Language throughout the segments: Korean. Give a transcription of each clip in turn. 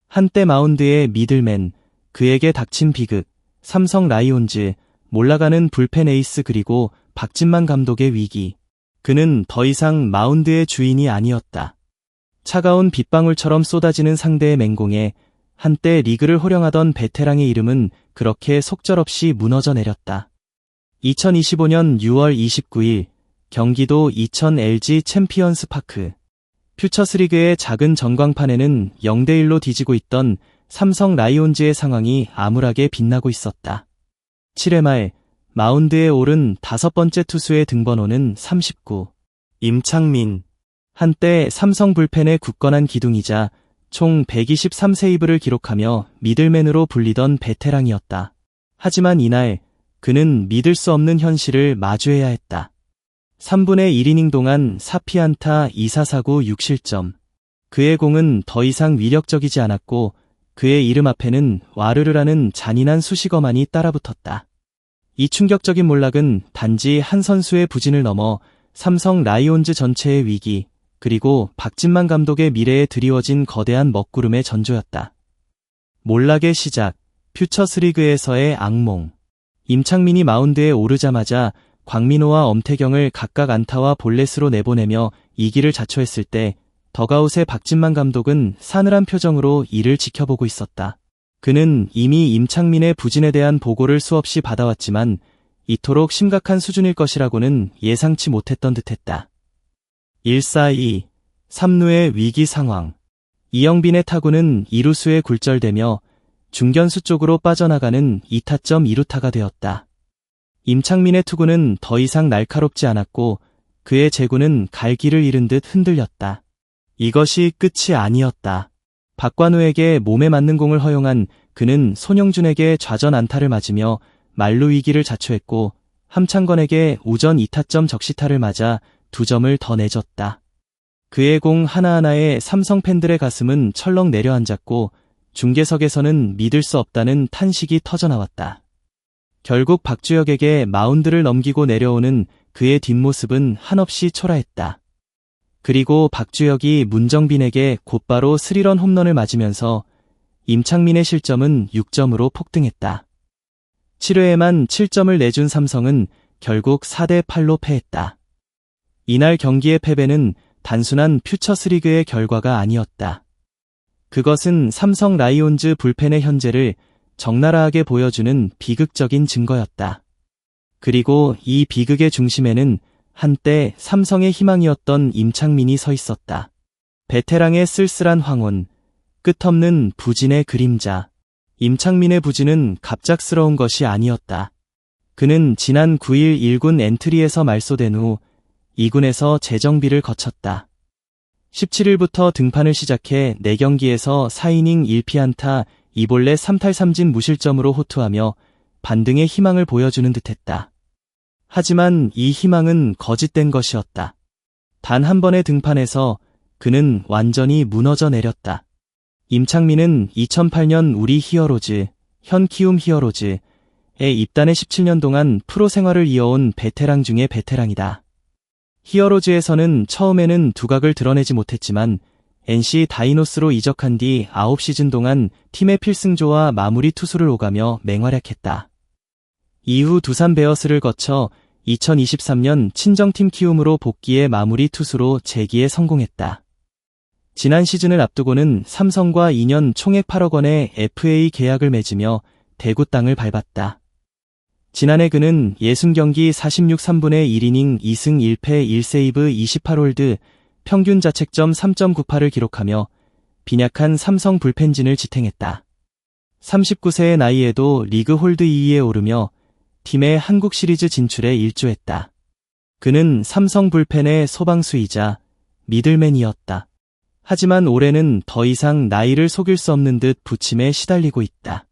한때 마운드의 미들맨, 그에게 닥친 비극, 삼성 라이온즈, 몰락가는 불펜 에이스 그리고 박진만 감독의 위기. 그는 더 이상 마운드의 주인이 아니었다. 차가운 빗방울처럼 쏟아지는 상대의 맹공에 한때 리그를 호령하던 베테랑의 이름은 그렇게 속절없이 무너져 내렸다. 2025년 6월 29일 경기도 이천 LG 챔피언스 파크. 퓨처스리그의 작은 전광판에는 0대1로 뒤지고 있던 삼성 라이온즈의 상황이 암울하게 빛나고 있었다. 7회 말 마운드에 오른 5번째 투수의 등번호는 39. 임창민. 한때 삼성 불펜의 굳건한 기둥이자 총 123세이브를 기록하며 미들맨으로 불리던 베테랑이었다. 하지만 이날 그는 믿을 수 없는 현실을 마주해야 했다. 3분의 1이닝 동안 4피안타 2사사구 6실점. 그의 공은 더 이상 위력적이지 않았고 그의 이름 앞에는 와르르라는 잔인한 수식어만이 따라붙었다. 이 충격적인 몰락은 단지 한 선수의 부진을 넘어 삼성 라이온즈 전체의 위기, 그리고 박진만 감독의 미래에 드리워진 거대한 먹구름의 전조였다. 몰락의 시작, 퓨처스리그에서의 악몽. 임창민이 마운드에 오르자마자 광민호와 엄태경을 각각 안타와 볼넷으로 내보내며 이기를 자초했을 때 더가웃의 박진만 감독은 싸늘한 표정으로 이를 지켜보고 있었다. 그는 이미 임창민의 부진에 대한 보고를 수없이 받아왔지만 이토록 심각한 수준일 것이라고는 예상치 못했던 듯했다. 1-4-2, 3루의 위기 상황. 이영빈의 타구는 2루수에 굴절되며 중견수 쪽으로 빠져나가는 2타점 2루타가 되었다. 임창민의 투구는 더 이상 날카롭지 않았고 그의 제구는 갈 길을 잃은 듯 흔들렸다. 이것이 끝이 아니었다. 박관우에게 몸에 맞는 공을 허용한 그는 손영준에게 좌전 안타를 맞으며 만루 위기를 자초했고 함창건에게 우전 2타점 적시타를 맞아 2점을 더 내줬다. 그의 공 하나하나에 삼성 팬들의 가슴은 철렁 내려앉았고 중계석에서는 믿을 수 없다는 탄식이 터져나왔다. 결국 박주혁에게 마운드를 넘기고 내려오는 그의 뒷모습은 한없이 초라했다. 그리고 박주혁이 문정빈에게 곧바로 스리런 홈런을 맞으면서 임창민의 실점은 6점으로 폭등했다. 7회에만 7점을 내준 삼성은 결국 4대8로 패했다. 이날 경기의 패배는 단순한 퓨처스리그의 결과가 아니었다. 그것은 삼성 라이온즈 불펜의 현재를 적나라하게 보여주는 비극적인 증거였다. 그리고 이 비극의 중심에는 한때 삼성의 희망이었던 임창민이 서 있었다. 베테랑의 쓸쓸한 황혼, 끝없는 부진의 그림자. 임창민의 부진은 갑작스러운 것이 아니었다. 그는 지난 9일 1군 엔트리에서 말소된 후 2군에서 재정비를 거쳤다. 17일부터 등판을 시작해 4경기에서 4이닝 1피안타 2볼넷 3탈3진 무실점으로 호투하며 반등의 희망을 보여주는 듯했다. 하지만 이 희망은 거짓된 것이었다. 단 한 번의 등판에서 그는 완전히 무너져 내렸다. 임창민은 2008년 우리 히어로즈, 현 키움 히어로즈에 입단해 17년 동안 프로 생활을 이어온 베테랑 중의 베테랑이다. 히어로즈에서는 처음에는 두각을 드러내지 못했지만 NC 다이노스로 이적한 뒤 9시즌 동안 팀의 필승조와 마무리 투수를 오가며 맹활약했다. 이후 두산 베어스를 거쳐 2023년 친정팀 키움으로 복귀해 마무리 투수로 재기에 성공했다. 지난 시즌을 앞두고는 삼성과 2년 총액 8억 원의 FA 계약을 맺으며 대구 땅을 밟았다. 지난해 그는 60경기 46 3분의 1이닝 2승 1패 1세이브 28홀드 평균 자책점 3.98을 기록하며 빈약한 삼성 불펜진을 지탱했다. 39세의 나이에도 리그 홀드 2위에 오르며 팀의 한국 시리즈 진출에 일조했다. 그는 삼성 불펜의 소방수이자 미들맨이었다. 하지만 올해는 더 이상 나이를 속일 수 없는 듯 부침에 시달리고 있다.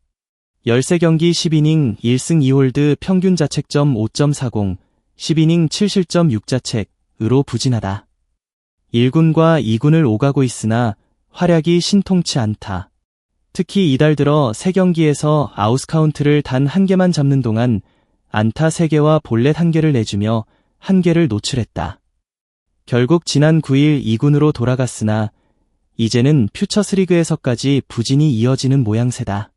13경기 10이닝 1승 2홀드 평균 자책점 5.40, 10이닝 7실점 6자책으로 부진하다. 1군과 2군을 오가고 있으나 활약이 신통치 않다. 특히 이달 들어 3경기에서 아웃카운트를 단 1개만 잡는 동안 안타 3개와 볼넷 1개를 내주며 1개를 노출했다. 결국 지난 9일 2군으로 돌아갔으나 이제는 퓨처스리그에서까지 부진이 이어지는 모양새다.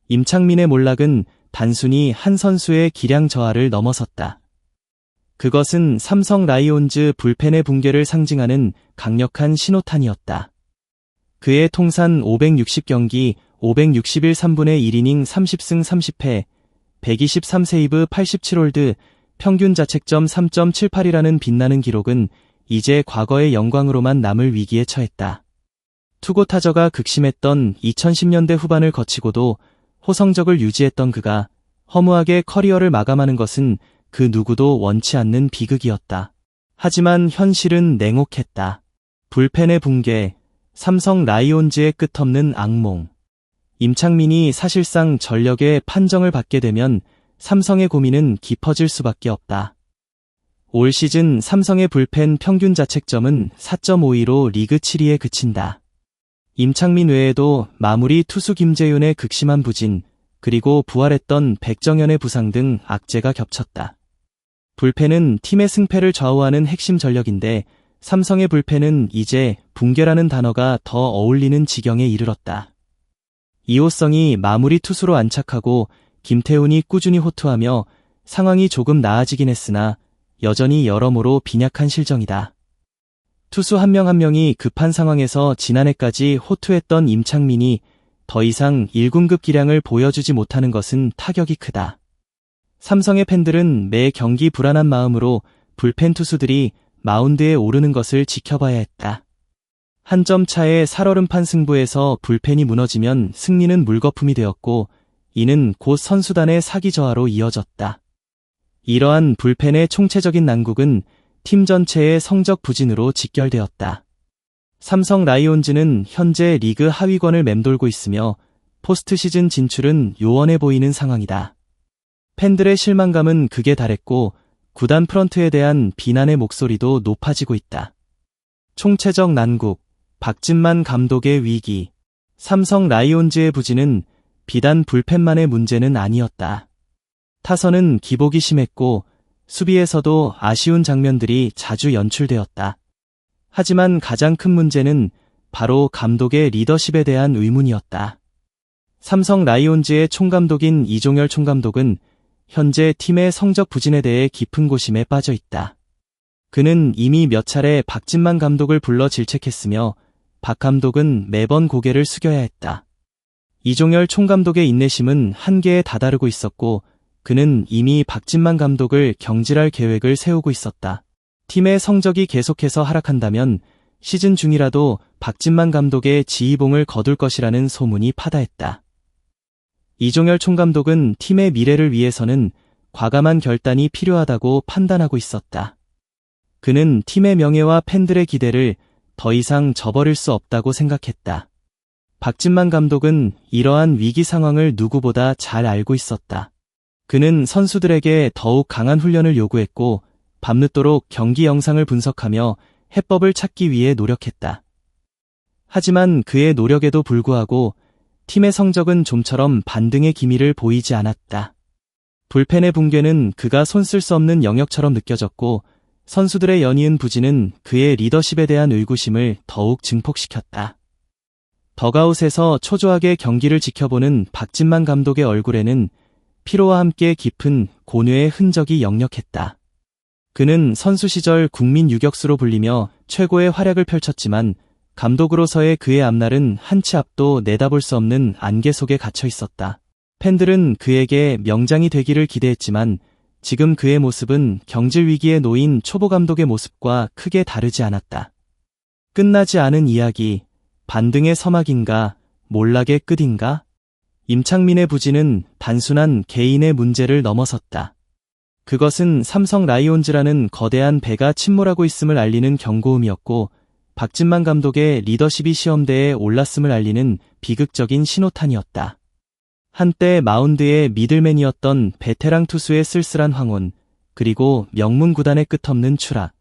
임창민의 몰락은 단순히 한 선수의 기량 저하를 넘어섰다. 그것은 삼성 라이온즈 불펜의 붕괴를 상징하는 강력한 신호탄이었다. 그의 통산 560경기 561 3분의 1이닝 30승 30패 123세이브 87홀드 평균 자책점 3.78이라는 빛나는 기록은 이제 과거의 영광으로만 남을 위기에 처했다. 투고 타저가 극심했던 2010년대 후반을 거치고도 호성적을 유지했던 그가 허무하게 커리어를 마감하는 것은 그 누구도 원치 않는 비극이었다. 하지만 현실은 냉혹했다. 불펜의 붕괴, 삼성 라이온즈의 끝없는 악몽. 임창민이 사실상 전력의 판정을 받게 되면 삼성의 고민은 깊어질 수밖에 없다. 올 시즌 삼성의 불펜 평균 자책점은 4.52로 리그 7위에 그친다. 임창민 외에도 마무리 투수 김재윤의 극심한 부진, 그리고 부활했던 백정현의 부상 등 악재가 겹쳤다. 불펜은 팀의 승패를 좌우하는 핵심 전력인데 삼성의 불펜은 이제 붕괴라는 단어가 더 어울리는 지경에 이르렀다. 이호성이 마무리 투수로 안착하고 김태훈이 꾸준히 호투하며 상황이 조금 나아지긴 했으나 여전히 여러모로 빈약한 실정이다. 투수 한 명 한 명이 급한 상황에서 지난해까지 호투했던 임창민이 더 이상 1군급 기량을 보여주지 못하는 것은 타격이 크다. 삼성의 팬들은 매 경기 불안한 마음으로 불펜 투수들이 마운드에 오르는 것을 지켜봐야 했다. 한 점 차의 살얼음판 승부에서 불펜이 무너지면 승리는 물거품이 되었고 이는 곧 선수단의 사기 저하로 이어졌다. 이러한 불펜의 총체적인 난국은 팀 전체의 성적 부진으로 직결되었다. 삼성 라이온즈는 현재 리그 하위권을 맴돌고 있으며 포스트 시즌 진출은 요원해 보이는 상황이다. 팬들의 실망감은 극에 달했고 구단 프런트에 대한 비난의 목소리도 높아지고 있다. 총체적 난국, 박진만 감독의 위기. 삼성 라이온즈의 부진은 비단 불펜만의 문제는 아니었다. 타선은 기복이 심했고 수비에서도 아쉬운 장면들이 자주 연출되었다. 하지만 가장 큰 문제는 바로 감독의 리더십에 대한 의문이었다. 삼성 라이온즈의 총감독인 이종열 총감독은 현재 팀의 성적 부진에 대해 깊은 고심에 빠져 있다. 그는 이미 몇 차례 박진만 감독을 불러 질책했으며 박 감독은 매번 고개를 숙여야 했다. 이종열 총감독의 인내심은 한계에 다다르고 있었고 그는 이미 박진만 감독을 경질할 계획을 세우고 있었다. 팀의 성적이 계속해서 하락한다면 시즌 중이라도 박진만 감독의 지휘봉을 거둘 것이라는 소문이 파다했다. 이종열 총감독은 팀의 미래를 위해서는 과감한 결단이 필요하다고 판단하고 있었다. 그는 팀의 명예와 팬들의 기대를 더 이상 저버릴 수 없다고 생각했다. 박진만 감독은 이러한 위기 상황을 누구보다 잘 알고 있었다. 그는 선수들에게 더욱 강한 훈련을 요구했고 밤늦도록 경기 영상을 분석하며 해법을 찾기 위해 노력했다. 하지만 그의 노력에도 불구하고 팀의 성적은 좀처럼 반등의 기미를 보이지 않았다. 불펜의 붕괴는 그가 손쓸 수 없는 영역처럼 느껴졌고 선수들의 연이은 부진은 그의 리더십에 대한 의구심을 더욱 증폭시켰다. 덕아웃에서 초조하게 경기를 지켜보는 박진만 감독의 얼굴에는 피로와 함께 깊은 고뇌의 흔적이 역력했다. 그는 선수 시절 국민 유격수로 불리며 최고의 활약을 펼쳤지만 감독으로서의 그의 앞날은 한 치 앞도 내다볼 수 없는 안개 속에 갇혀 있었다. 팬들은 그에게 명장이 되기를 기대했지만 지금 그의 모습은 경질 위기에 놓인 초보 감독의 모습과 크게 다르지 않았다. 끝나지 않은 이야기, 반등의 서막인가, 몰락의 끝인가? 임창민의 부진은 단순한 개인의 문제를 넘어섰다. 그것은 삼성 라이온즈라는 거대한 배가 침몰하고 있음을 알리는 경고음이었고 박진만 감독의 리더십이 시험대에 올랐음을 알리는 비극적인 신호탄이었다. 한때 마운드의 미들맨이었던 베테랑 투수의 쓸쓸한 황혼, 그리고 명문 구단의 끝없는 추락.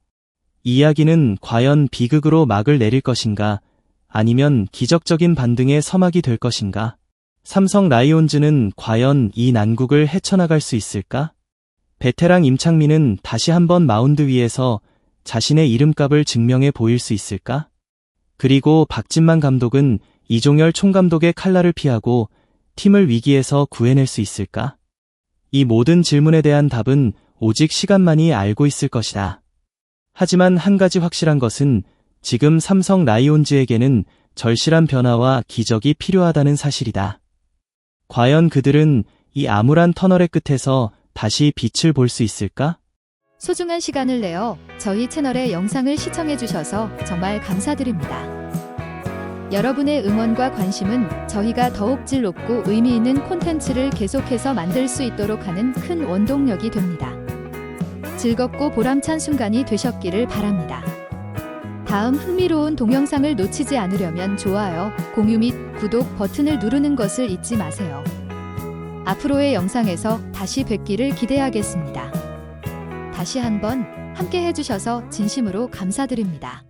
이 이야기는 과연 비극으로 막을 내릴 것인가, 아니면 기적적인 반등의 서막이 될 것인가? 삼성 라이온즈는 과연 이 난국을 헤쳐나갈 수 있을까? 베테랑 임창민은 다시 한번 마운드 위에서 자신의 이름값을 증명해 보일 수 있을까? 그리고 박진만 감독은 이종열 총감독의 칼날을 피하고 팀을 위기에서 구해낼 수 있을까? 이 모든 질문에 대한 답은 오직 시간만이 알고 있을 것이다. 하지만 한 가지 확실한 것은 지금 삼성 라이온즈에게는 절실한 변화와 기적이 필요하다는 사실이다. 과연 그들은 이 암울한 터널의 끝에서 다시 빛을 볼 수 있을까? 소중한 시간을 내어 저희 채널의 영상을 시청해주셔서 정말 감사드립니다. 여러분의 응원과 관심은 저희가 더욱 질높고 의미 있는 콘텐츠를 계속해서 만들 수 있도록 하는 큰 원동력이 됩니다. 즐겁고 보람찬 순간이 되셨기를 바랍니다. 다음 흥미로운 동영상을 놓치지 않으려면 좋아요, 공유 및 구독 버튼을 누르는 것을 잊지 마세요. 앞으로의 영상에서 다시 뵙기를 기대하겠습니다. 다시 한번 함께 해주셔서 진심으로 감사드립니다.